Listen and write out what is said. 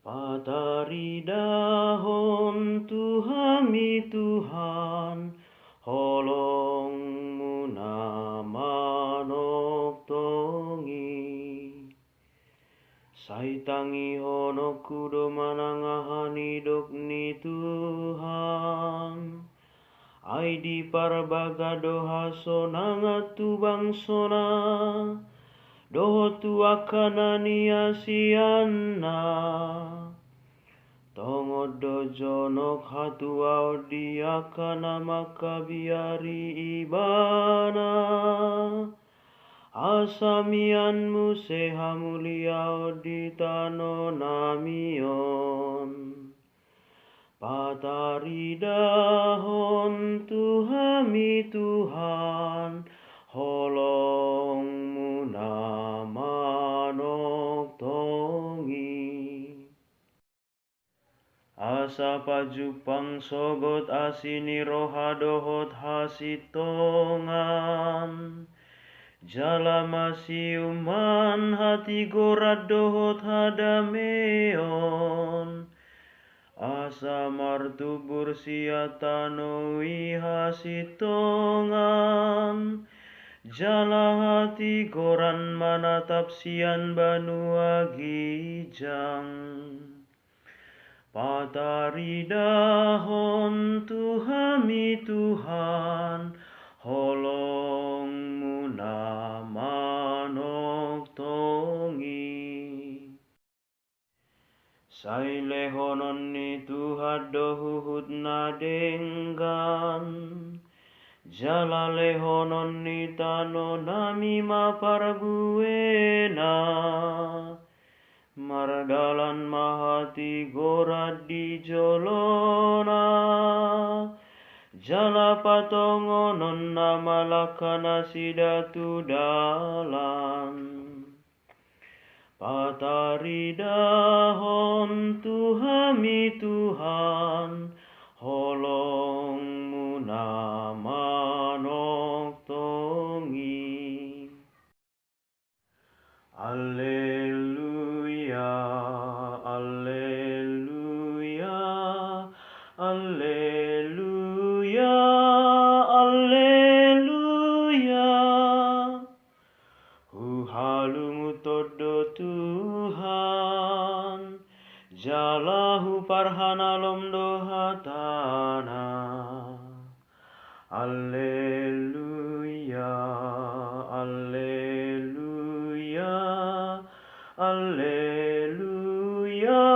Pataridahon tu hami Tuhan, Holong-Mu na manongtongi. Saitangi honok kudo manangahan hidup ni Tuhan. Ai di parbaga doha sonangat tu bangsona, dohot tu akanani asianna. Tongod dojonok hatu audi akana makabiari ibana. Asamianmu sehamulia di tano namion. Pataridahon tu hami Tuhan, Holong-Mu na manongtongi. Asa pajupang sogot asini roha dohot hasitongan. Jala masiuman hati gorat dohot hadameon. Asa martubur siatanoi hasitongan. Jala hati goran manatap sian banua gijang. Pataridahon tu hami Tuhan, Holong-Mu na manongtongi. Sai lehonon ni Tuhan dohut na denggan. Jala lehonon ni tano nami maparbuena. Mardalan mahati gorad di jolona. Jala patongonon namalakana sidatu dalan. Pataridahon tu hami Tuhan, Holong-Mu na manongtongi. Alleluya, Alleluya, Alleluya, Alleluya. Huhalungu todo Tuhan, jalahu parhanalom dohatana. Alleluya, Alleluya, Alleluya.